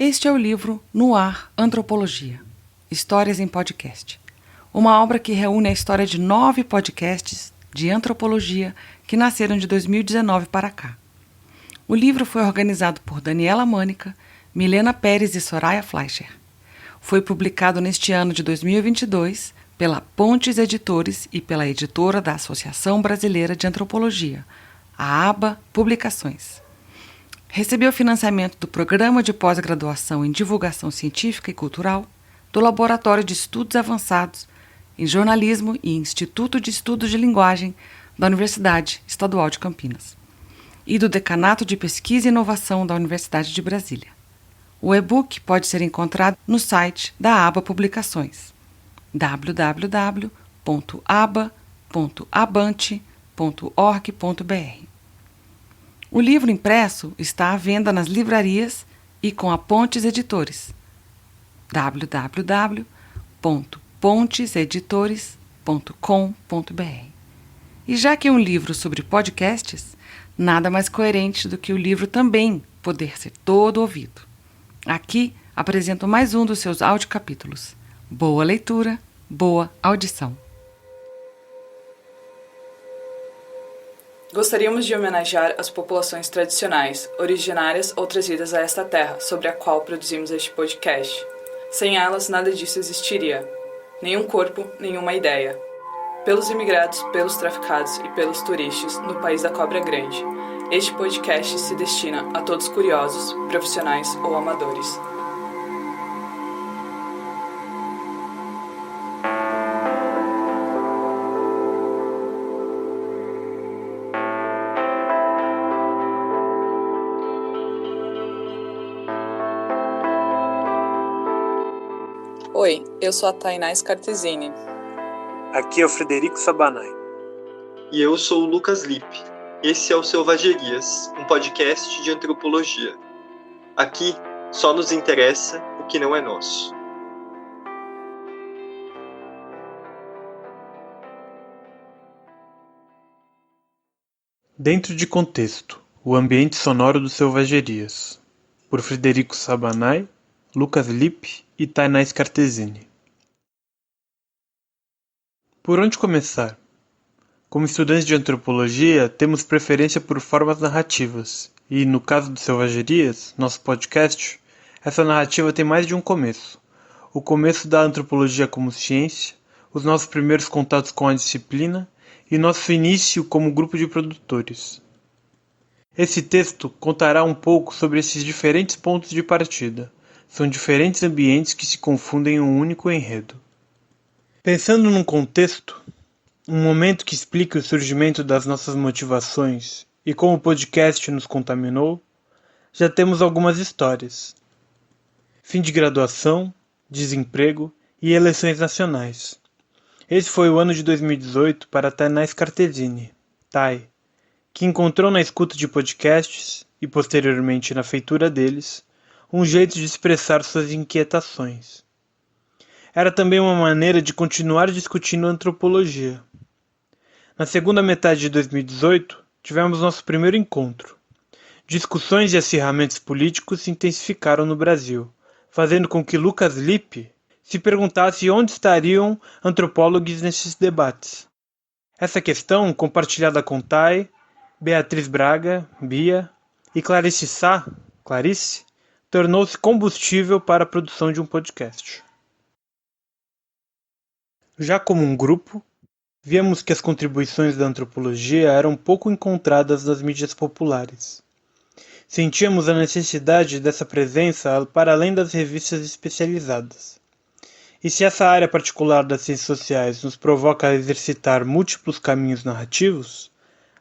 Este é o livro No Ar, Antropologia, Histórias em Podcast, uma obra que reúne a história de 9 podcasts de antropologia que nasceram de 2019 para cá. O livro foi organizado por Daniela Mânica, Milena Pérez e Soraya Fleischer. Foi publicado neste ano de 2022 pela Pontes Editores e pela editora da Associação Brasileira de Antropologia, a ABA Publicações. Recebeu financiamento do Programa de Pós-Graduação em Divulgação Científica e Cultural, do Laboratório de Estudos Avançados em Jornalismo e Instituto de Estudos de Linguagem da Universidade Estadual de Campinas e do Decanato de Pesquisa e Inovação da Universidade de Brasília. O e-book pode ser encontrado no site da ABA Publicações, www.aba.abante.org.br. O livro impresso está à venda nas livrarias e com a Pontes Editores, www.ponteseditores.com.br. E já que é um livro sobre podcasts, nada mais coerente do que o livro também poder ser todo ouvido. Aqui apresento mais um dos seus audiocapítulos. Boa leitura, boa audição. Gostaríamos de homenagear as populações tradicionais, originárias ou trazidas a esta terra, sobre a qual produzimos este podcast. Sem elas, nada disso existiria. Nenhum corpo, nenhuma ideia. Pelos imigrados, pelos traficados e pelos turistas no país da Cobra Grande, este podcast se destina a todos curiosos, profissionais ou amadores. Oi, eu sou a Tainás Cartesini. Aqui é o Frederico Sabanai. E eu sou o Lucas Lippe. Esse é o Selvagerias, um podcast de antropologia. Aqui só nos interessa o que não é nosso. Dentro de contexto, o ambiente sonoro do Selvagerias, por Frederico Sabanai, Lucas Lippe e Tainás Cartesini. Por onde começar? Como estudantes de antropologia, temos preferência por formas narrativas, e, no caso do Selvagerias, nosso podcast, essa narrativa tem mais de um começo. O começo da antropologia como ciência, os nossos primeiros contatos com a disciplina e nosso início como grupo de produtores. Esse texto contará um pouco sobre esses diferentes pontos de partida. São diferentes ambientes que se confundem em um único enredo. Pensando num contexto, um momento que explique o surgimento das nossas motivações e como o podcast nos contaminou, já temos algumas histórias. Fim de graduação, desemprego e eleições nacionais. Esse foi o ano de 2018 para Tainás Cartesini, Tai, que encontrou na escuta de podcasts e posteriormente na feitura deles um jeito de expressar suas inquietações. Era também uma maneira de continuar discutindo antropologia. Na segunda metade de 2018, tivemos nosso primeiro encontro. Discussões e acirramentos políticos se intensificaram no Brasil, fazendo com que Lucas Lippe se perguntasse onde estariam antropólogos nesses debates. Essa questão, compartilhada com Tai, Beatriz Braga, Bia e Clarice Sá, Clarice, tornou-se combustível para a produção de um podcast. Já como um grupo, víamos que as contribuições da antropologia eram pouco encontradas nas mídias populares. Sentíamos a necessidade dessa presença para além das revistas especializadas. E se essa área particular das ciências sociais nos provoca a exercitar múltiplos caminhos narrativos,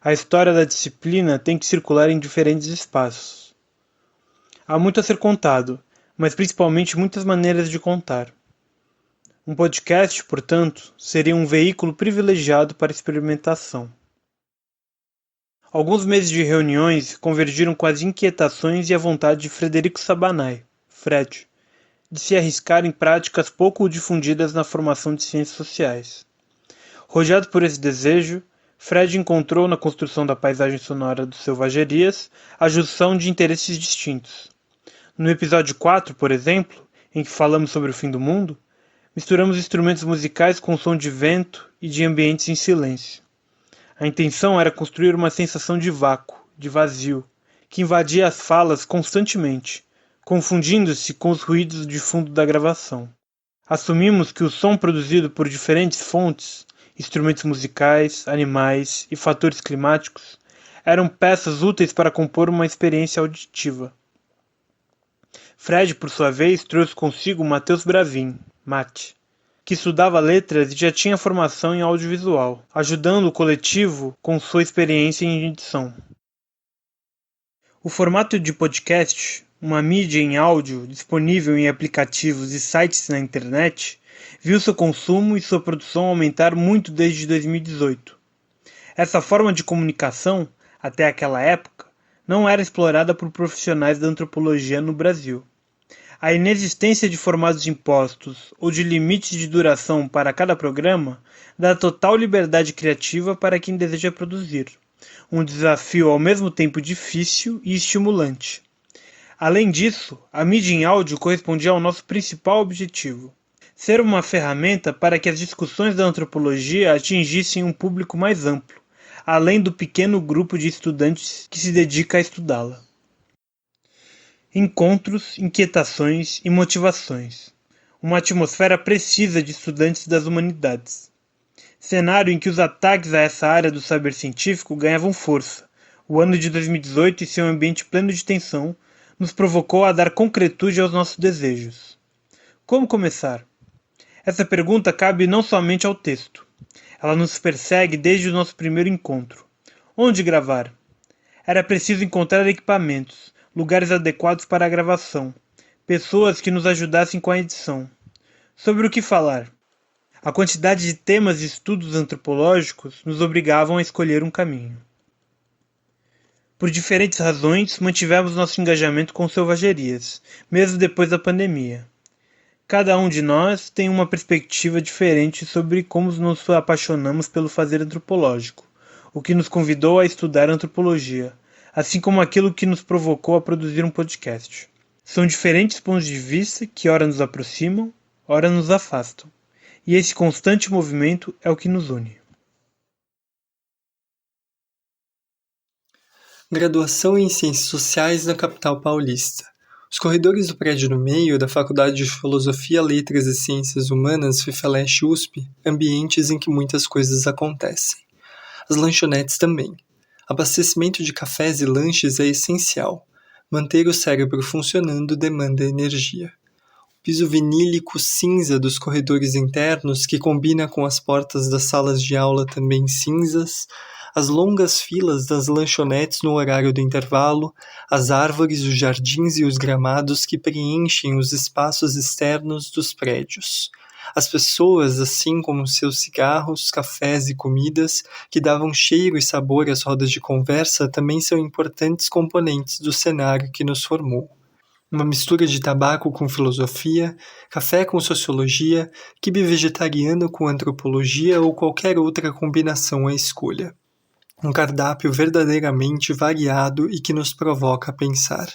a história da disciplina tem que circular em diferentes espaços. Há muito a ser contado, mas principalmente muitas maneiras de contar. Um podcast, portanto, seria um veículo privilegiado para experimentação. Alguns meses de reuniões convergiram com as inquietações e a vontade de Frederico Sabanai, Fred, de se arriscar em práticas pouco difundidas na formação de ciências sociais. Rodeado por esse desejo, Fred encontrou na construção da paisagem sonora do Selvagerias a junção de interesses distintos. No episódio 4, por exemplo, em que falamos sobre o fim do mundo, misturamos instrumentos musicais com som de vento e de ambientes em silêncio. A intenção era construir uma sensação de vácuo, de vazio, que invadia as falas constantemente, confundindo-se com os ruídos de fundo da gravação. Assumimos que o som produzido por diferentes fontes, instrumentos musicais, animais e fatores climáticos, eram peças úteis para compor uma experiência auditiva. Fred, por sua vez, trouxe consigo Matheus Bravin, Mate, que estudava letras e já tinha formação em audiovisual, ajudando o coletivo com sua experiência em edição. O formato de podcast, uma mídia em áudio disponível em aplicativos e sites na internet, viu seu consumo e sua produção aumentar muito desde 2018. Essa forma de comunicação, até aquela época, não era explorada por profissionais da antropologia no Brasil. A inexistência de formatos impostos ou de limites de duração para cada programa dá total liberdade criativa para quem deseja produzir. Um desafio ao mesmo tempo difícil e estimulante. Além disso, a mídia em áudio correspondia ao nosso principal objetivo: ser uma ferramenta para que as discussões da antropologia atingissem um público mais amplo, além do pequeno grupo de estudantes que se dedica a estudá-la. Encontros, inquietações e motivações. Uma atmosfera precisa de estudantes das humanidades. Cenário em que os ataques a essa área do saber científico ganhavam força. O ano de 2018 e seu ambiente pleno de tensão nos provocou a dar concretude aos nossos desejos. Como começar? Essa pergunta cabe não somente ao texto. Ela nos persegue desde o nosso primeiro encontro. Onde gravar? Era preciso encontrar equipamentos, lugares adequados para a gravação, pessoas que nos ajudassem com a edição. Sobre o que falar? A quantidade de temas e estudos antropológicos nos obrigavam a escolher um caminho. Por diferentes razões, mantivemos nosso engajamento com Selvagerias, mesmo depois da pandemia. Cada um de nós tem uma perspectiva diferente sobre como nos apaixonamos pelo fazer antropológico, o que nos convidou a estudar antropologia, assim como aquilo que nos provocou a produzir um podcast. São diferentes pontos de vista que ora nos aproximam, ora nos afastam. E esse constante movimento é o que nos une. Graduação em Ciências Sociais na capital paulista. Os corredores do prédio no meio da Faculdade de Filosofia, Letras e Ciências Humanas, FIFELESH-USP, ambientes em que muitas coisas acontecem. As lanchonetes também. Abastecimento de cafés e lanches é essencial. Manter o cérebro funcionando demanda energia. O piso vinílico cinza dos corredores internos, que combina com as portas das salas de aula também cinzas, as longas filas das lanchonetes no horário do intervalo, as árvores, os jardins e os gramados que preenchem os espaços externos dos prédios. As pessoas, assim como seus cigarros, cafés e comidas, que davam cheiro e sabor às rodas de conversa, também são importantes componentes do cenário que nos formou. Uma mistura de tabaco com filosofia, café com sociologia, quibe vegetariano com antropologia ou qualquer outra combinação à escolha. Um cardápio verdadeiramente variado e que nos provoca a pensar.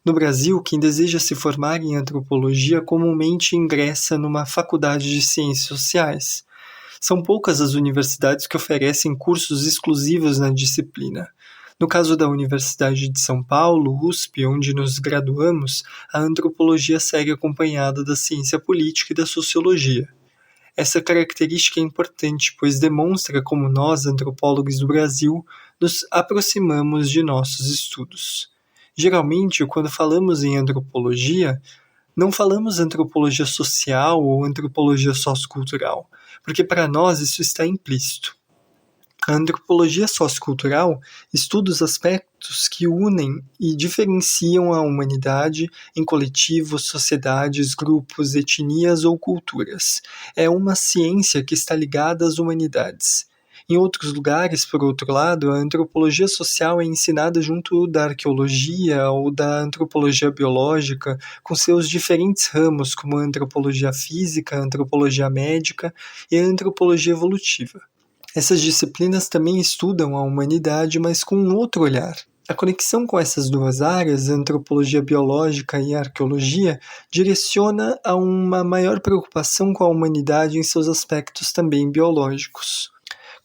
No Brasil, quem deseja se formar em antropologia comumente ingressa numa faculdade de ciências sociais. São poucas as universidades que oferecem cursos exclusivos na disciplina. No caso da Universidade de São Paulo, USP, onde nos graduamos, a antropologia segue acompanhada da ciência política e da sociologia. Essa característica é importante, pois demonstra como nós, antropólogos do Brasil, nos aproximamos de nossos estudos. Geralmente, quando falamos em antropologia, não falamos antropologia social ou antropologia sociocultural, porque para nós isso está implícito. A antropologia sociocultural estuda os aspectos que unem e diferenciam a humanidade em coletivos, sociedades, grupos, etnias ou culturas. É uma ciência que está ligada às humanidades. Em outros lugares, por outro lado, a antropologia social é ensinada junto da arqueologia ou da antropologia biológica, com seus diferentes ramos, como a antropologia física, a antropologia médica e a antropologia evolutiva. Essas disciplinas também estudam a humanidade, mas com um outro olhar. A conexão com essas duas áreas, antropologia biológica e arqueologia, direciona a uma maior preocupação com a humanidade em seus aspectos também biológicos.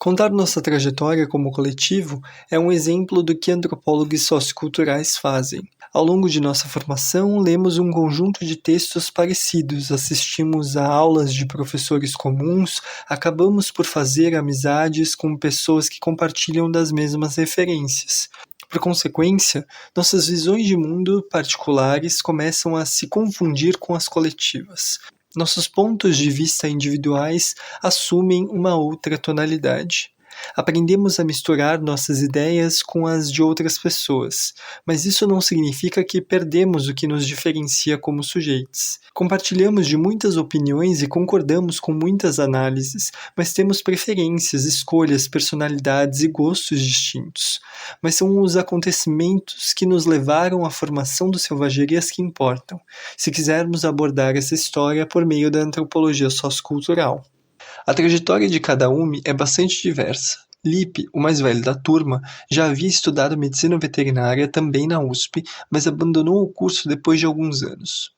Contar nossa trajetória como coletivo é um exemplo do que antropólogos socioculturais fazem. Ao longo de nossa formação, lemos um conjunto de textos parecidos, assistimos a aulas de professores comuns, acabamos por fazer amizades com pessoas que compartilham das mesmas referências. Por consequência, nossas visões de mundo particulares começam a se confundir com as coletivas. Nossos pontos de vista individuais assumem uma outra tonalidade. Aprendemos a misturar nossas ideias com as de outras pessoas, mas isso não significa que perdemos o que nos diferencia como sujeitos. Compartilhamos de muitas opiniões e concordamos com muitas análises, mas temos preferências, escolhas, personalidades e gostos distintos. Mas são os acontecimentos que nos levaram à formação do Selvagerias que importam, se quisermos abordar essa história por meio da antropologia sociocultural. A trajetória de cada um é bastante diversa. Lipe, o mais velho da turma, já havia estudado medicina veterinária também na USP, mas abandonou o curso depois de alguns anos.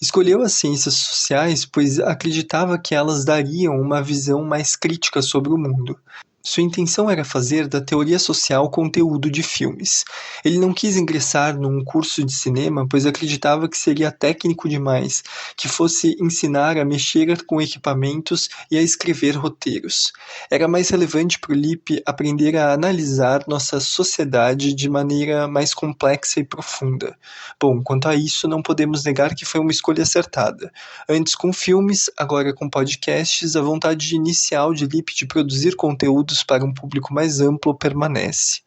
Escolheu as ciências sociais pois acreditava que elas dariam uma visão mais crítica sobre o mundo. Sua intenção era fazer da teoria social conteúdo de filmes. Ele não quis ingressar num curso de cinema, pois acreditava que seria técnico demais, que fosse ensinar a mexer com equipamentos e a escrever roteiros. Era mais relevante para o Lipe aprender a analisar nossa sociedade de maneira mais complexa e profunda. Bom, quanto a isso, não podemos negar que foi uma escolha acertada. Antes com filmes, agora com podcasts, a vontade inicial de Lipe de produzir conteúdo para um público mais amplo permanece.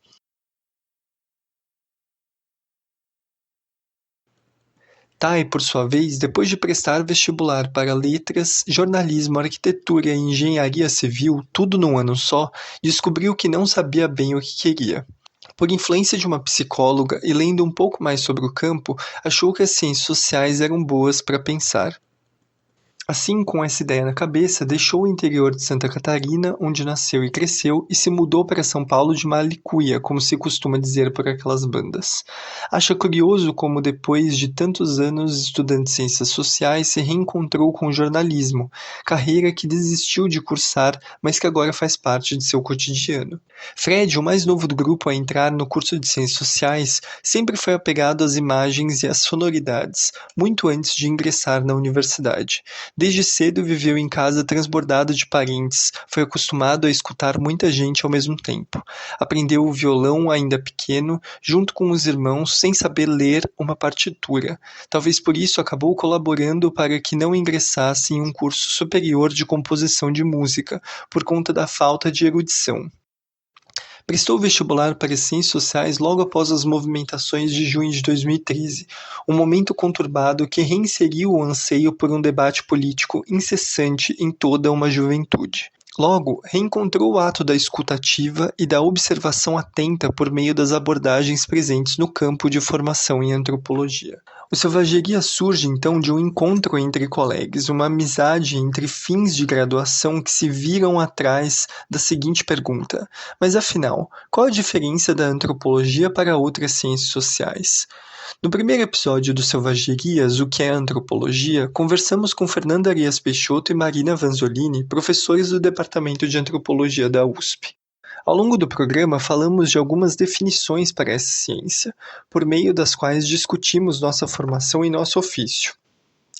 Tai, por sua vez, depois de prestar vestibular para letras, jornalismo, arquitetura e engenharia civil, tudo num ano só, descobriu que não sabia bem o que queria. Por influência de uma psicóloga e lendo um pouco mais sobre o campo, achou que as ciências sociais eram boas para pensar. Assim, com essa ideia na cabeça, deixou o interior de Santa Catarina, onde nasceu e cresceu, e se mudou para São Paulo de Malicuia, como se costuma dizer por aquelas bandas. Acha curioso como, depois de tantos anos estudando ciências sociais, se reencontrou com o jornalismo, carreira que desistiu de cursar, mas que agora faz parte de seu cotidiano. Fred, o mais novo do grupo a entrar no curso de ciências sociais, sempre foi apegado às imagens e às sonoridades, muito antes de ingressar na universidade. Desde cedo viveu em casa transbordada de parentes, foi acostumado a escutar muita gente ao mesmo tempo. Aprendeu o violão ainda pequeno, junto com os irmãos, sem saber ler uma partitura. Talvez por isso acabou colaborando para que não ingressasse em um curso superior de composição de música, por conta da falta de erudição. Prestou vestibular para Ciências Sociais logo após as movimentações de junho de 2013, um momento conturbado que reinseriu o anseio por um debate político incessante em toda uma juventude. Logo, reencontrou o ato da escuta ativa e da observação atenta por meio das abordagens presentes no campo de formação em antropologia. O Selvageria surge então de um encontro entre colegas, uma amizade entre fins de graduação que se viram atrás da seguinte pergunta: mas afinal, qual a diferença da antropologia para outras ciências sociais? No primeiro episódio do Selvagerias, o que é antropologia, conversamos com Fernanda Arias Peixoto e Marina Vanzolini, professores do Departamento de Antropologia da USP. Ao longo do programa, falamos de algumas definições para essa ciência, por meio das quais discutimos nossa formação e nosso ofício.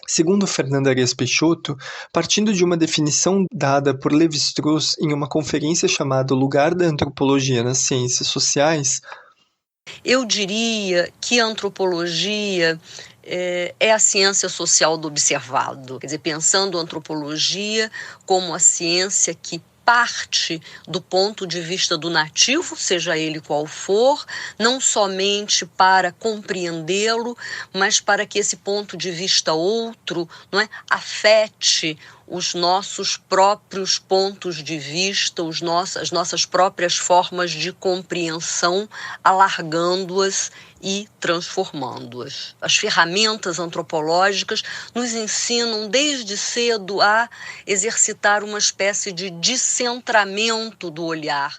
Segundo Fernanda Arias Peixoto, partindo de uma definição dada por Lévi-Strauss em uma conferência chamada Lugar da Antropologia nas Ciências Sociais, eu diria que a antropologia é a ciência social do observado. Quer dizer, pensando a antropologia como a ciência que parte do ponto de vista do nativo, seja ele qual for, não somente para compreendê-lo, mas para que esse ponto de vista outro, não é, afete os nossos próprios pontos de vista, as nossas próprias formas de compreensão, alargando-as e transformando-as. As ferramentas antropológicas nos ensinam desde cedo a exercitar uma espécie de descentramento do olhar.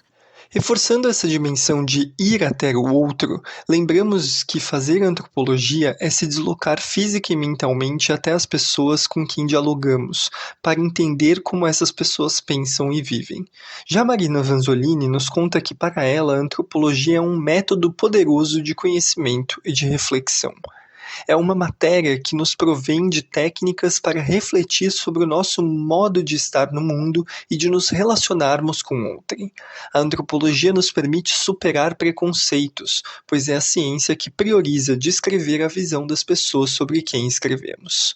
Reforçando essa dimensão de ir até o outro, lembramos que fazer antropologia é se deslocar física e mentalmente até as pessoas com quem dialogamos, para entender como essas pessoas pensam e vivem. Já Marina Vanzolini nos conta que para ela a antropologia é um método poderoso de conhecimento e de reflexão. É uma matéria que nos provém de técnicas para refletir sobre o nosso modo de estar no mundo e de nos relacionarmos com outrem. A antropologia nos permite superar preconceitos, pois é a ciência que prioriza descrever a visão das pessoas sobre quem escrevemos.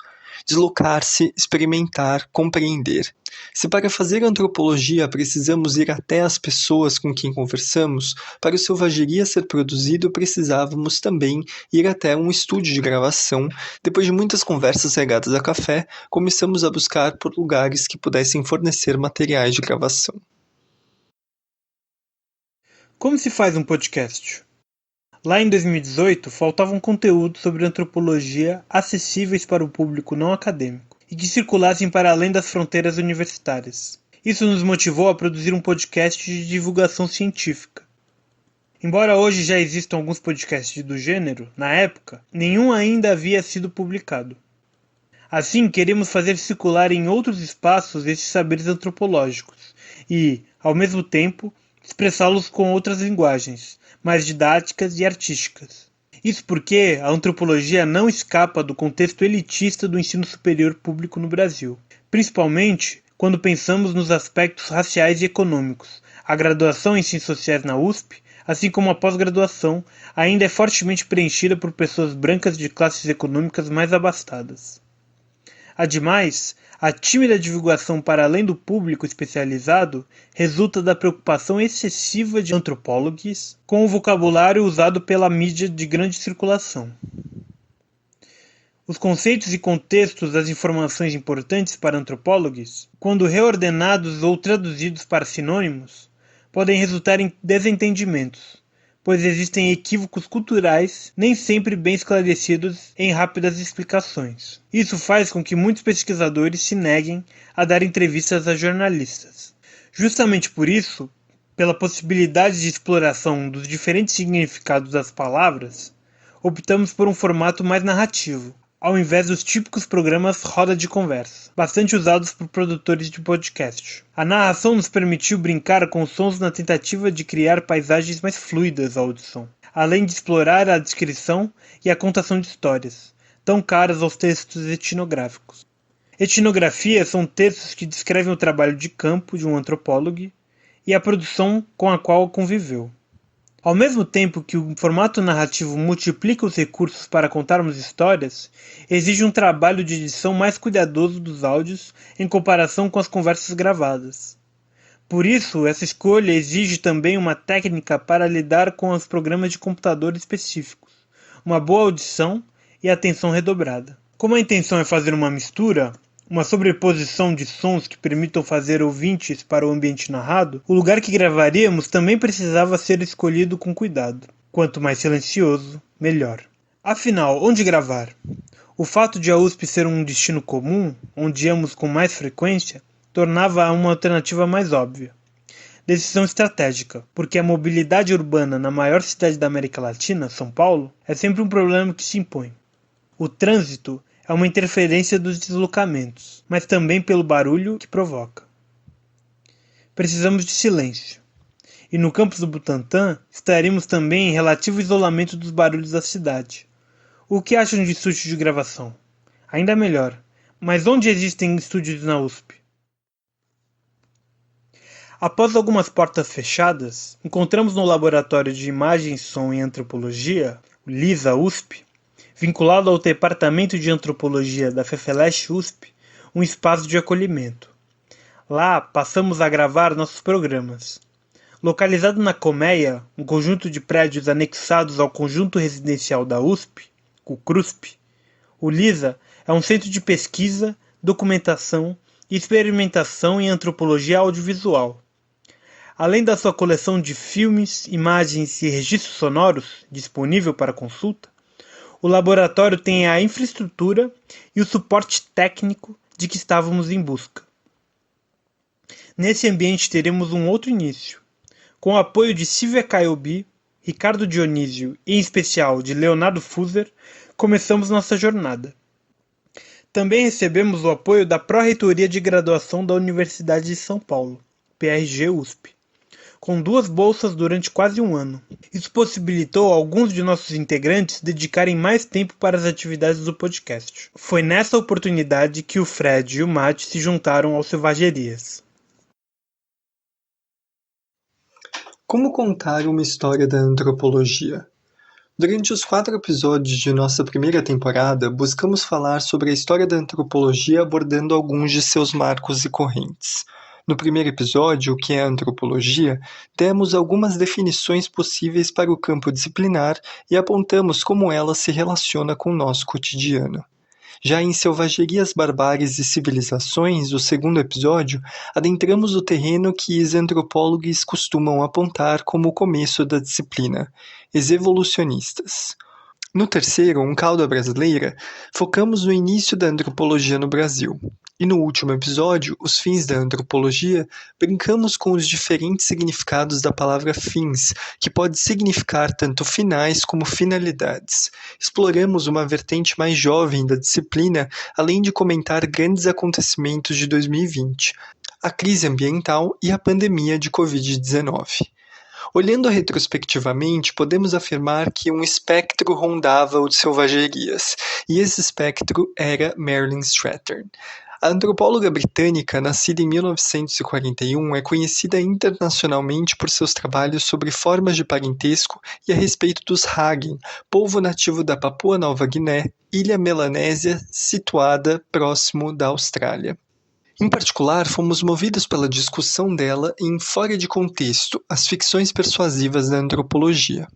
Deslocar-se, experimentar, compreender. Se para fazer antropologia precisamos ir até as pessoas com quem conversamos, para o Selvageria ser produzido precisávamos também ir até um estúdio de gravação. Depois de muitas conversas regadas a café, começamos a buscar por lugares que pudessem fornecer materiais de gravação. Como se faz um podcast? Lá em 2018, faltavam conteúdos sobre antropologia acessíveis para o público não acadêmico e que circulassem para além das fronteiras universitárias. Isso nos motivou a produzir um podcast de divulgação científica. Embora hoje já existam alguns podcasts do gênero, na época, nenhum ainda havia sido publicado. Assim, queremos fazer circular em outros espaços esses saberes antropológicos e, ao mesmo tempo, expressá-los com outras linguagens, mais didáticas e artísticas. Isso porque a antropologia não escapa do contexto elitista do ensino superior público no Brasil, principalmente quando pensamos nos aspectos raciais e econômicos. A graduação em Ciências Sociais na USP, assim como a pós-graduação, ainda é fortemente preenchida por pessoas brancas de classes econômicas mais abastadas. Ademais, a tímida divulgação para além do público especializado resulta da preocupação excessiva de antropólogos com o vocabulário usado pela mídia de grande circulação. Os conceitos e contextos das informações importantes para antropólogos, quando reordenados ou traduzidos para sinônimos, podem resultar em desentendimentos, pois existem equívocos culturais nem sempre bem esclarecidos em rápidas explicações. Isso faz com que muitos pesquisadores se neguem a dar entrevistas a jornalistas. Justamente por isso, pela possibilidade de exploração dos diferentes significados das palavras, optamos por um formato mais narrativo, ao invés dos típicos programas roda de conversa, bastante usados por produtores de podcast. A narração nos permitiu brincar com os sons na tentativa de criar paisagens mais fluidas à audição, além de explorar a descrição e a contação de histórias, tão caras aos textos etnográficos. Etnografias são textos que descrevem o trabalho de campo de um antropólogo e a produção com a qual conviveu. Ao mesmo tempo que o formato narrativo multiplica os recursos para contarmos histórias, exige um trabalho de edição mais cuidadoso dos áudios em comparação com as conversas gravadas. Por isso, essa escolha exige também uma técnica para lidar com os programas de computador específicos, uma boa audição e atenção redobrada. Como a intenção é fazer uma mistura, uma sobreposição de sons que permitam fazer ouvintes para o ambiente narrado, o lugar que gravaríamos também precisava ser escolhido com cuidado. Quanto mais silencioso, melhor. Afinal, onde gravar? O fato de a USP ser um destino comum, onde íamos com mais frequência, tornava-a uma alternativa mais óbvia. Decisão estratégica, porque a mobilidade urbana na maior cidade da América Latina, São Paulo, é sempre um problema que se impõe. O trânsito é uma interferência dos deslocamentos, mas também pelo barulho que provoca. Precisamos de silêncio. E no campus do Butantã, estaremos também em relativo isolamento dos barulhos da cidade. O que acham de estúdios de gravação? Ainda melhor. Mas onde existem estúdios na USP? Após algumas portas fechadas, encontramos no Laboratório de Imagem e Som em Antropologia, o LISA USP, vinculado ao Departamento de Antropologia da FEFELESH USP, um espaço de acolhimento. Lá passamos a gravar nossos programas. Localizado na Colmeia, um conjunto de prédios anexados ao conjunto residencial da USP, o CRUSP, o LISA é um centro de pesquisa, documentação e experimentação em antropologia audiovisual. Além da sua coleção de filmes, imagens e registros sonoros disponível para consulta, o laboratório tem a infraestrutura e o suporte técnico de que estávamos em busca. Nesse ambiente teremos um outro início. Com o apoio de Silvia Caiobi, Ricardo Dionísio e, em especial, de Leonardo Fuser, começamos nossa jornada. Também recebemos o apoio da Pró-Reitoria de Graduação da Universidade de São Paulo, PRG-USP, com 2 bolsas durante quase um ano. Isso possibilitou a alguns de nossos integrantes dedicarem mais tempo para as atividades do podcast. Foi nessa oportunidade que o Fred e o Mate se juntaram ao Selvagerias. Como contar uma história da antropologia? Durante os 4 episódios de nossa primeira temporada, buscamos falar sobre a história da antropologia abordando alguns de seus marcos e correntes. No primeiro episódio, o que é antropologia, demos algumas definições possíveis para o campo disciplinar e apontamos como ela se relaciona com o nosso cotidiano. Já em Selvagerias, Barbáries e Civilizações, o segundo episódio, adentramos o terreno que os antropólogos costumam apontar como o começo da disciplina, os evolucionistas. No terceiro, Um Caldo à Brasileira, focamos no início da antropologia no Brasil. E no último episódio, Os Fins da Antropologia, brincamos com os diferentes significados da palavra fins, que pode significar tanto finais como finalidades. Exploramos uma vertente mais jovem da disciplina, além de comentar grandes acontecimentos de 2020, a crise ambiental e a pandemia de Covid-19. Olhando retrospectivamente, podemos afirmar que um espectro rondava o de Selvagerias, e esse espectro era Marilyn Strathern. A antropóloga britânica, nascida em 1941, é conhecida internacionalmente por seus trabalhos sobre formas de parentesco e a respeito dos Hagen, povo nativo da Papua Nova Guiné, ilha melanésia situada próximo da Austrália. Em particular, fomos movidos pela discussão dela em Fora de Contexto, as ficções persuasivas da antropologia.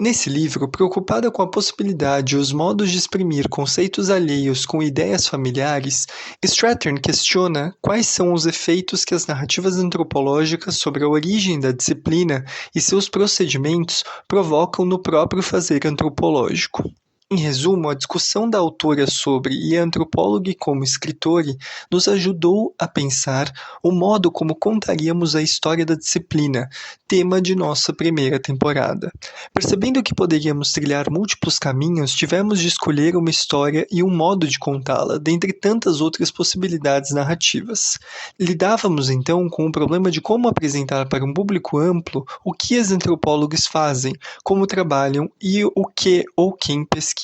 Nesse livro, preocupada com a possibilidade e os modos de exprimir conceitos alheios com ideias familiares, Strathern questiona quais são os efeitos que as narrativas antropológicas sobre a origem da disciplina e seus procedimentos provocam no próprio fazer antropológico. Em resumo, a discussão da autora sobre e a antropóloga como escritora nos ajudou a pensar o modo como contaríamos a história da disciplina, tema de nossa primeira temporada. Percebendo que poderíamos trilhar múltiplos caminhos, tivemos de escolher uma história e um modo de contá-la, dentre tantas outras possibilidades narrativas. Lidávamos então com o problema de como apresentar para um público amplo o que as antropólogas fazem, como trabalham e o que ou quem pesquisam.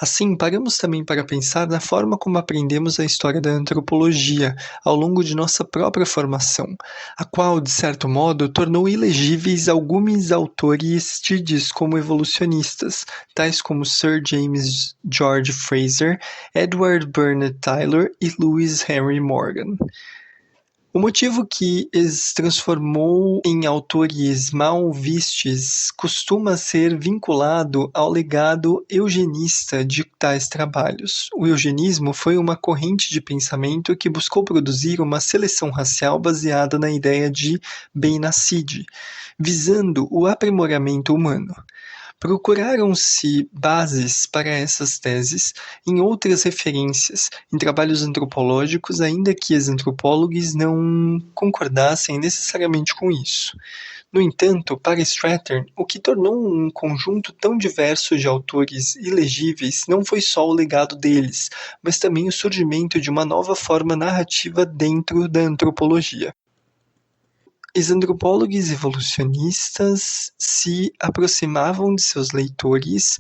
Assim, paramos também para pensar na forma como aprendemos a história da antropologia ao longo de nossa própria formação, a qual, de certo modo, tornou ilegíveis alguns autores tidos como evolucionistas, tais como Sir James George Frazer, Edward Bernard Tylor e Lewis Henry Morgan. O motivo que os transformou em autores mal vistos costuma ser vinculado ao legado eugenista de tais trabalhos. O eugenismo foi uma corrente de pensamento que buscou produzir uma seleção racial baseada na ideia de bem-nascide, visando o aprimoramento humano. Procuraram-se bases para essas teses em outras referências, em trabalhos antropológicos, ainda que os antropólogos não concordassem necessariamente com isso. No entanto, para Strathern, o que tornou um conjunto tão diverso de autores ilegíveis não foi só o legado deles, mas também o surgimento de uma nova forma narrativa dentro da antropologia. Os antropólogos evolucionistas se aproximavam de seus leitores,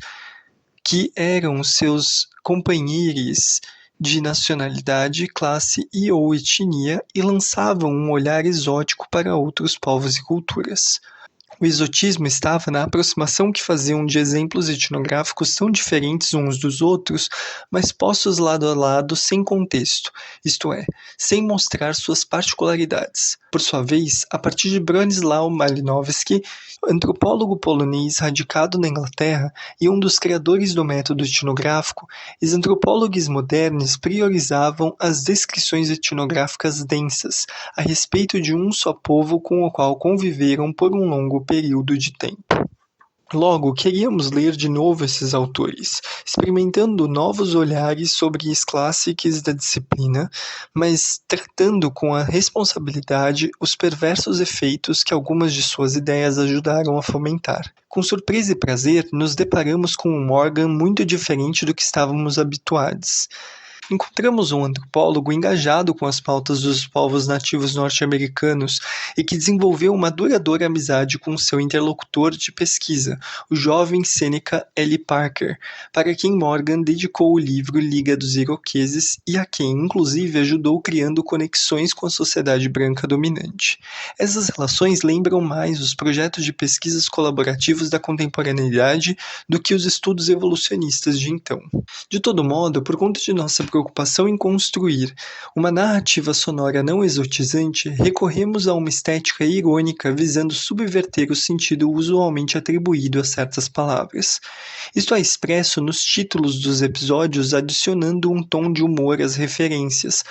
que eram seus companheiros de nacionalidade, classe e ou etnia, e lançavam um olhar exótico para outros povos e culturas. O exotismo estava na aproximação que faziam de exemplos etnográficos tão diferentes uns dos outros, mas postos lado a lado sem contexto, isto é, sem mostrar suas particularidades. Por sua vez, a partir de Bronislaw Malinowski, antropólogo polonês radicado na Inglaterra e um dos criadores do método etnográfico, os antropólogos modernos priorizavam as descrições etnográficas densas a respeito de um só povo com o qual conviveram por um longo período de tempo. Logo, queríamos ler de novo esses autores, experimentando novos olhares sobre os clássicos da disciplina, mas tratando com a responsabilidade os perversos efeitos que algumas de suas ideias ajudaram a fomentar. Com surpresa e prazer, nos deparamos com um Morgan muito diferente do que estávamos habituados. Encontramos um antropólogo engajado com as pautas dos povos nativos norte-americanos e que desenvolveu uma duradoura amizade com seu interlocutor de pesquisa, o jovem Seneca L. Parker, para quem Morgan dedicou o livro Liga dos Iroqueses e a quem, inclusive, ajudou criando conexões com a sociedade branca dominante. Essas relações lembram mais os projetos de pesquisas colaborativos da contemporaneidade do que os estudos evolucionistas de então. De todo modo, por conta de nossa preocupação em construir uma narrativa sonora não exotizante, recorremos a uma estética irônica visando subverter o sentido usualmente atribuído a certas palavras. Isto é expresso nos títulos dos episódios, adicionando um tom de humor às referências,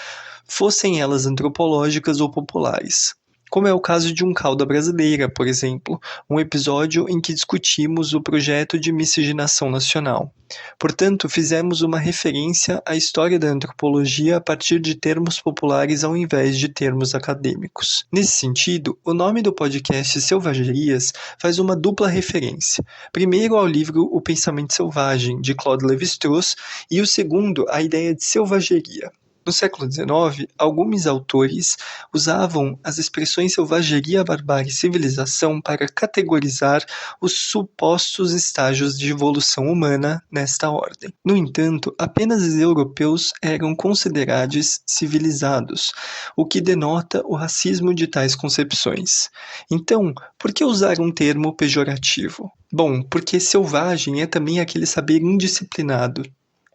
fossem elas antropológicas ou populares. Como é o caso de Um Cauda Brasileira, por exemplo, um episódio em que discutimos o projeto de miscigenação nacional. Portanto, fizemos uma referência à história da antropologia a partir de termos populares ao invés de termos acadêmicos. Nesse sentido, o nome do podcast Selvagerias faz uma dupla referência. Primeiro ao livro O Pensamento Selvagem, de Claude Lévi-Strauss, e o segundo à ideia de selvageria. No século XIX, alguns autores usavam as expressões selvageria, barbárie e civilização para categorizar os supostos estágios de evolução humana nesta ordem. No entanto, apenas os europeus eram considerados civilizados, o que denota o racismo de tais concepções. Então, por que usar um termo pejorativo? Bom, porque selvagem é também aquele saber indisciplinado,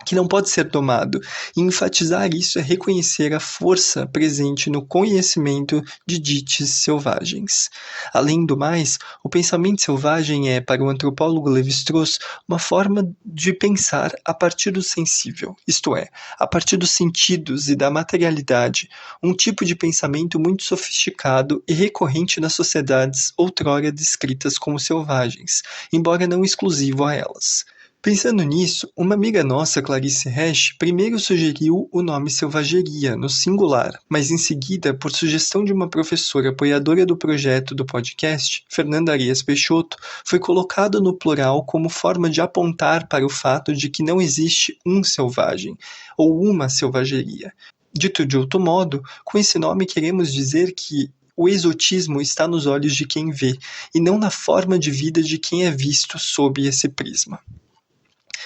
que não pode ser domado, e enfatizar isso é reconhecer a força presente no conhecimento de dites selvagens. Além do mais, o pensamento selvagem é, para o antropólogo Lévi-Strauss, uma forma de pensar a partir do sensível, isto é, a partir dos sentidos e da materialidade, um tipo de pensamento muito sofisticado e recorrente nas sociedades outrora descritas como selvagens, embora não exclusivo a elas. Pensando nisso, uma amiga nossa, Clarice Hash, primeiro sugeriu o nome selvageria, no singular, mas em seguida, por sugestão de uma professora apoiadora do projeto do podcast, Fernanda Arias Peixoto, foi colocado no plural como forma de apontar para o fato de que não existe um selvagem, ou uma selvageria. Dito de outro modo, com esse nome queremos dizer que o exotismo está nos olhos de quem vê, e não na forma de vida de quem é visto sob esse prisma.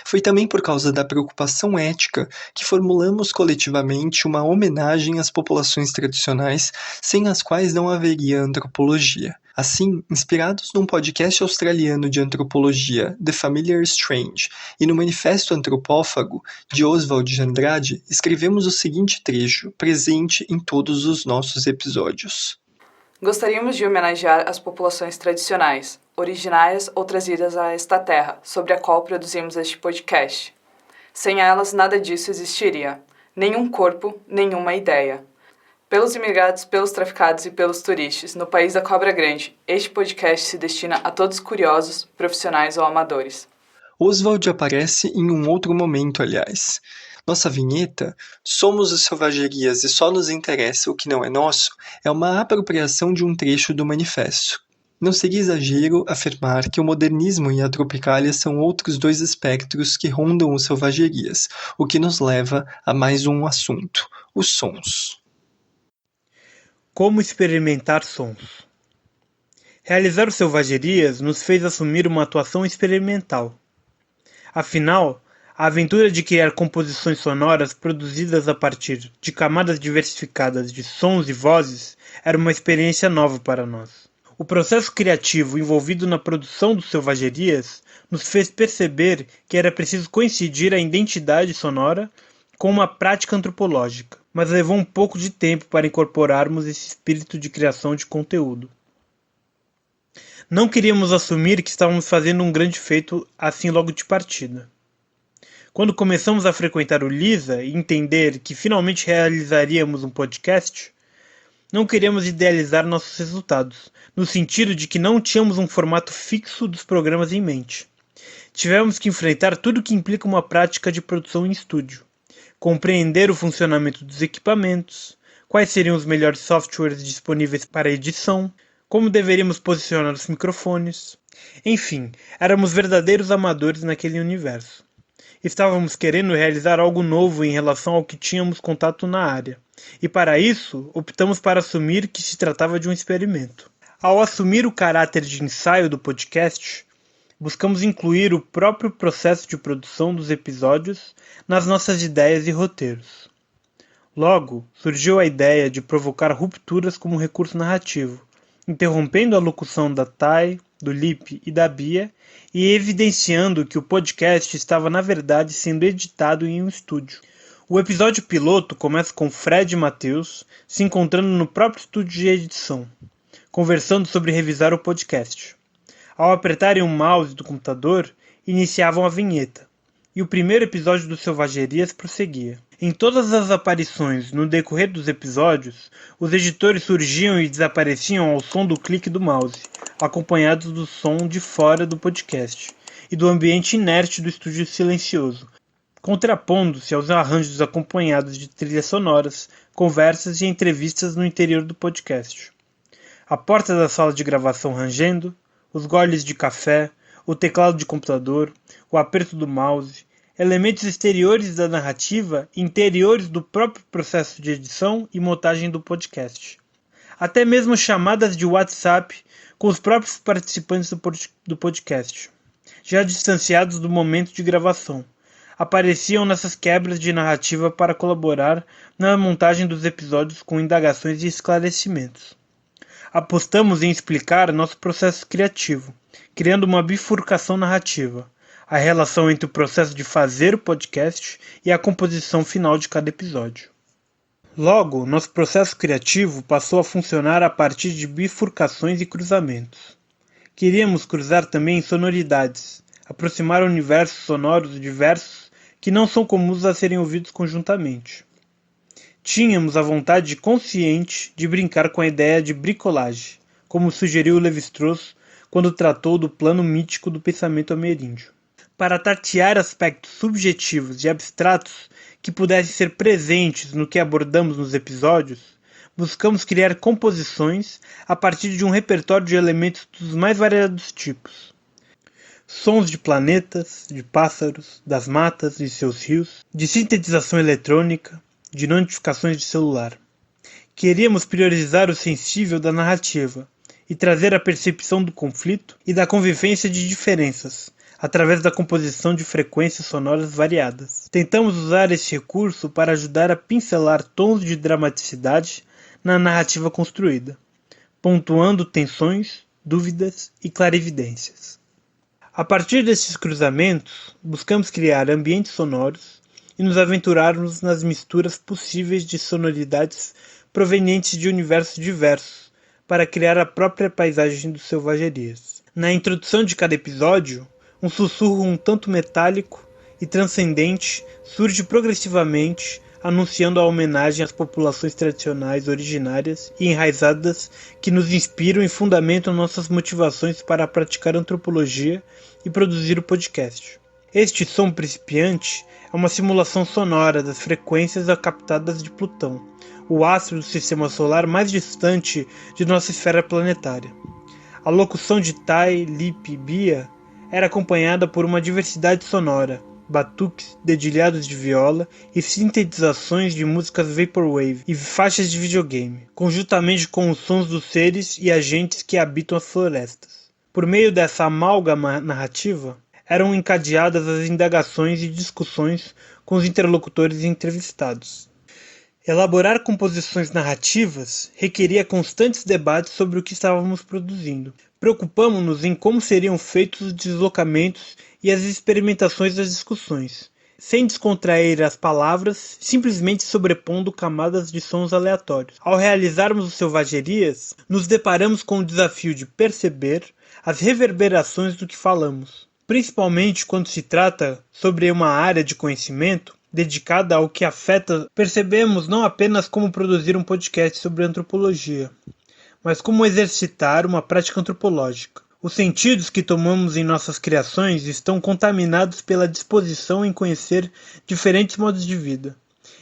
Foi também por causa da preocupação ética que formulamos coletivamente uma homenagem às populações tradicionais, sem as quais não haveria antropologia. Assim, inspirados num podcast australiano de antropologia, The Familiar Strange, e no Manifesto Antropófago, de Oswald de Andrade, escrevemos o seguinte trecho, presente em todos os nossos episódios. Gostaríamos de homenagear as populações tradicionais, originárias ou trazidas a esta terra, sobre a qual produzimos este podcast. Sem elas, nada disso existiria. Nenhum corpo, nenhuma ideia. Pelos imigrados, pelos traficados e pelos turistas, no país da Cobra Grande, este podcast se destina a todos curiosos, profissionais ou amadores. Oswald aparece em um outro momento, aliás. Nossa vinheta, Somos os Selvagerias e só nos interessa o que não é nosso, é uma apropriação de um trecho do manifesto. Não seria exagero afirmar que o modernismo e a tropicália são outros dois espectros que rondam os Selvagerias, o que nos leva a mais um assunto, os sons. Como experimentar sons? Realizar os Selvagerias nos fez assumir uma atuação experimental. Afinal, a aventura de criar composições sonoras produzidas a partir de camadas diversificadas de sons e vozes era uma experiência nova para nós. O processo criativo envolvido na produção dos Selvagerias nos fez perceber que era preciso coincidir a identidade sonora com uma prática antropológica, mas levou um pouco de tempo para incorporarmos esse espírito de criação de conteúdo. Não queríamos assumir que estávamos fazendo um grande feito assim logo de partida. Quando começamos a frequentar o Lisa e entender que finalmente realizaríamos um podcast, não queríamos idealizar nossos resultados, no sentido de que não tínhamos um formato fixo dos programas em mente. Tivemos que enfrentar tudo o que implica uma prática de produção em estúdio, compreender o funcionamento dos equipamentos, quais seriam os melhores softwares disponíveis para edição, como deveríamos posicionar os microfones. Enfim, éramos verdadeiros amadores naquele universo. Estávamos querendo realizar algo novo em relação ao que tínhamos contato na área, e para isso optamos para assumir que se tratava de um experimento. Ao assumir o caráter de ensaio do podcast, buscamos incluir o próprio processo de produção dos episódios nas nossas ideias e roteiros. Logo, surgiu a ideia de provocar rupturas como recurso narrativo, interrompendo a locução da Thay, do Lipe e da Bia e evidenciando que o podcast estava na verdade sendo editado em um estúdio. O episódio piloto começa com Fred e Matheus se encontrando no próprio estúdio de edição, conversando sobre revisar o podcast. Ao apertarem o mouse do computador, iniciavam a vinheta, e o primeiro episódio do Selvagerias prosseguia. Em todas as aparições no decorrer dos episódios, os editores surgiam e desapareciam ao som do clique do mouse, acompanhados do som de fora do podcast e do ambiente inerte do estúdio silencioso, contrapondo-se aos arranjos acompanhados de trilhas sonoras, conversas e entrevistas no interior do podcast. A porta da sala de gravação rangendo, os goles de café, o teclado de computador, o aperto do mouse, elementos exteriores da narrativa e interiores do próprio processo de edição e montagem do podcast. Até mesmo chamadas de WhatsApp com os próprios participantes do podcast, já distanciados do momento de gravação, apareciam nessas quebras de narrativa para colaborar na montagem dos episódios com indagações e esclarecimentos. Apostamos em explicar nosso processo criativo, criando uma bifurcação narrativa, a relação entre o processo de fazer o podcast e a composição final de cada episódio. Logo, nosso processo criativo passou a funcionar a partir de bifurcações e cruzamentos. Queríamos cruzar também sonoridades, aproximar universos sonoros diversos que não são comuns a serem ouvidos conjuntamente. Tínhamos a vontade consciente de brincar com a ideia de bricolagem, como sugeriu Lévi-Strauss quando tratou do plano mítico do pensamento ameríndio. Para tatear aspectos subjetivos e abstratos que pudessem ser presentes no que abordamos nos episódios, buscamos criar composições a partir de um repertório de elementos dos mais variados tipos. Sons de planetas, de pássaros, das matas e seus rios, de sintetização eletrônica, de notificações de celular. Queríamos priorizar o sensível da narrativa e trazer a percepção do conflito e da convivência de diferenças, através da composição de frequências sonoras variadas. Tentamos usar esse recurso para ajudar a pincelar tons de dramaticidade na narrativa construída, pontuando tensões, dúvidas e clarividências. A partir desses cruzamentos, buscamos criar ambientes sonoros e nos aventurarmos nas misturas possíveis de sonoridades provenientes de universos diversos para criar a própria paisagem do Selvagerias. Na introdução de cada episódio, um sussurro um tanto metálico e transcendente surge progressivamente, anunciando a homenagem às populações tradicionais originárias e enraizadas que nos inspiram e fundamentam nossas motivações para praticar antropologia e produzir o podcast. Este som principiante é uma simulação sonora das frequências captadas de Plutão, o astro do sistema solar mais distante de nossa esfera planetária. A locução de Thay, Lipe e Bia era acompanhada por uma diversidade sonora, batuques, dedilhados de viola e sintetizações de músicas vaporwave e faixas de videogame, conjuntamente com os sons dos seres e agentes que habitam as florestas. Por meio dessa amálgama narrativa, eram encadeadas as indagações e discussões com os interlocutores entrevistados. Elaborar composições narrativas requeria constantes debates sobre o que estávamos produzindo. Preocupamo-nos em como seriam feitos os deslocamentos e as experimentações das discussões, sem descontrair as palavras, simplesmente sobrepondo camadas de sons aleatórios. Ao realizarmos os Selvagerias, nos deparamos com o desafio de perceber as reverberações do que falamos, principalmente quando se trata sobre uma área de conhecimento dedicada ao que afeta, percebemos não apenas como produzir um podcast sobre antropologia, mas como exercitar uma prática antropológica. Os sentidos que tomamos em nossas criações estão contaminados pela disposição em conhecer diferentes modos de vida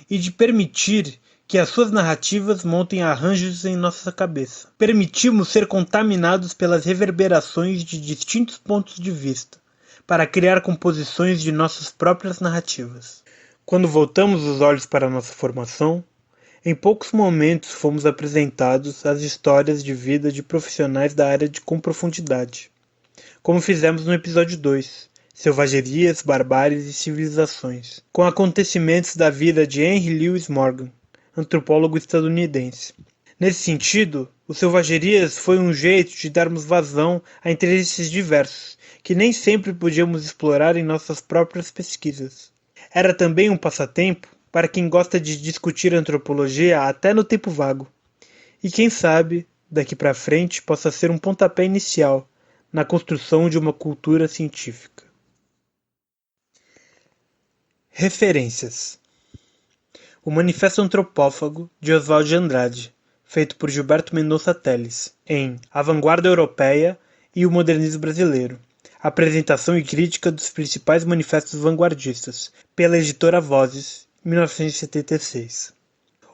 e de permitir que as suas narrativas montem arranjos em nossa cabeça. Permitimos ser contaminados pelas reverberações de distintos pontos de vista, para criar composições de nossas próprias narrativas. Quando voltamos os olhos para a nossa formação, em poucos momentos fomos apresentados às histórias de vida de profissionais da área com profundidade, como fizemos no episódio 2, Selvagerias, Barbáries e Civilizações, com acontecimentos da vida de Henry Louis Morgan, antropólogo estadunidense. Nesse sentido, o Selvagerias foi um jeito de darmos vazão a interesses diversos, que nem sempre podíamos explorar em nossas próprias pesquisas. Era também um passatempo para quem gosta de discutir antropologia até no tempo vago. E quem sabe, daqui para frente, possa ser um pontapé inicial na construção de uma cultura científica. Referências: O Manifesto Antropófago, de Oswald de Andrade, feito por Gilberto Mendonça Telles, em A Vanguarda Europeia e o Modernismo Brasileiro. Apresentação e crítica dos principais manifestos vanguardistas, pela editora Vozes, 1976.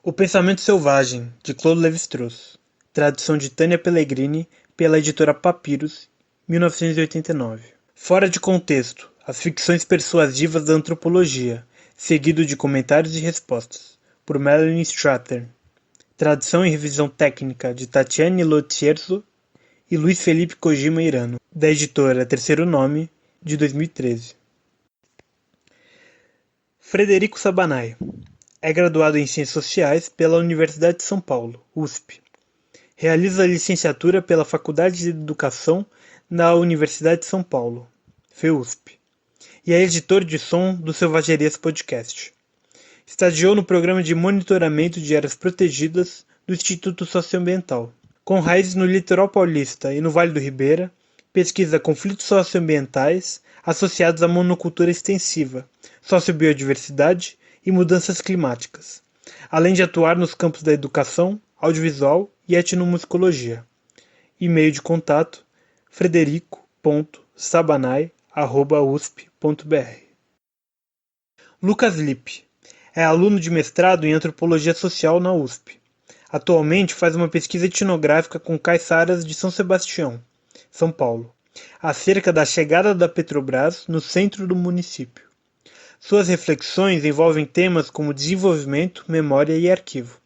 O Pensamento Selvagem, de Claude Lévi-Strauss. Tradução de Tânia Pellegrini, pela editora Papyrus, 1989. Fora de contexto, as ficções persuasivas da antropologia, seguido de comentários e respostas, por Melanie Strathern. Tradução e revisão técnica de Tatiane Lotierzo e Luiz Felipe Kojima Irano, da editora Terceiro Nome, de 2013. Frederico Sabanai. É graduado em Ciências Sociais pela Universidade de São Paulo, USP. Realiza a licenciatura pela Faculdade de Educação na Universidade de São Paulo, FEUSP. E é editor de som do Selvagerias Podcast. Estagiou no Programa de Monitoramento de Áreas Protegidas do Instituto Socioambiental. Com raízes no litoral paulista e no Vale do Ribeira, pesquisa conflitos socioambientais associados à monocultura extensiva, sociobiodiversidade e mudanças climáticas, além de atuar nos campos da educação, audiovisual e etnomusicologia. E-mail de contato: frederico.sabanai@usp.br. Lucas Lippe é aluno de mestrado em Antropologia Social na USP. Atualmente faz uma pesquisa etnográfica com caiçaras de São Sebastião, São Paulo, acerca da chegada da Petrobras no centro do município. Suas reflexões envolvem temas como desenvolvimento, memória e arquivo.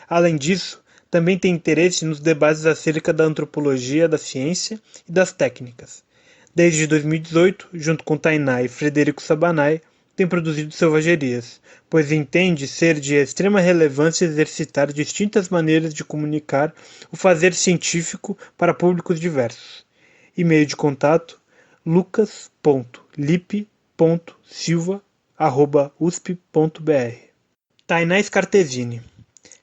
Além disso, também tem interesse nos debates acerca da antropologia da ciência e das técnicas. Desde 2018, junto com Tainá e Frederico Sabanai, tem produzido Selvagerias, pois entende ser de extrema relevância exercitar distintas maneiras de comunicar o fazer científico para públicos diversos. E-mail de contato: lucas.lippe.silva@usp.br. Tainá Scartesini,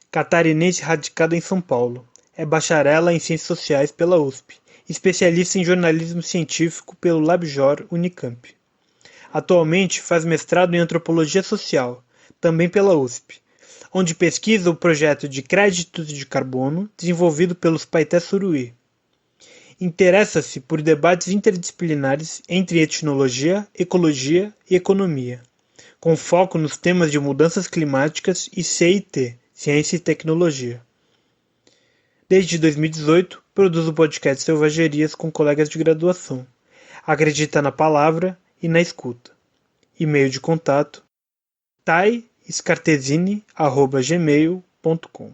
catarinense radicada em São Paulo, é bacharela em Ciências Sociais pela USP, especialista em jornalismo científico pelo LabJOR Unicamp. Atualmente faz mestrado em Antropologia Social, também pela USP, onde pesquisa o projeto de créditos de carbono desenvolvido pelos Paité Suruí. Interessa-se por debates interdisciplinares entre etnologia, ecologia e economia, com foco nos temas de mudanças climáticas e CIT, Ciência e Tecnologia. Desde 2018, produz o podcast Selvagerias com colegas de graduação. Acredita na palavra e na escuta. E-mail de contato: taiscartesini@gmail.com.